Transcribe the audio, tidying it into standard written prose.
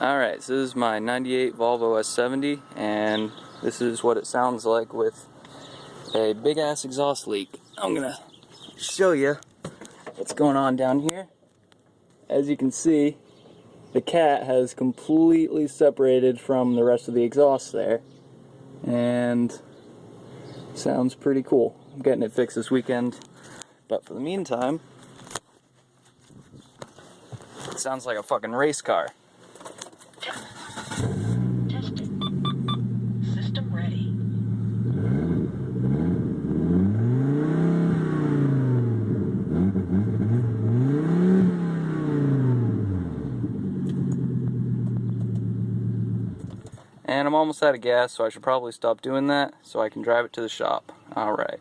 Alright, so this is my 98 Volvo S70, and this is what it sounds like with a big ass exhaust leak. I'm gonna show you what's going on down here. As you can see, the cat has completely separated from the rest of the exhaust there, and sounds pretty cool. I'm getting it fixed this weekend, but for the meantime, it sounds like a fucking race car. Testing. System ready. And I'm almost out of gas, so I should probably stop doing that so I can drive it to the shop. Alright.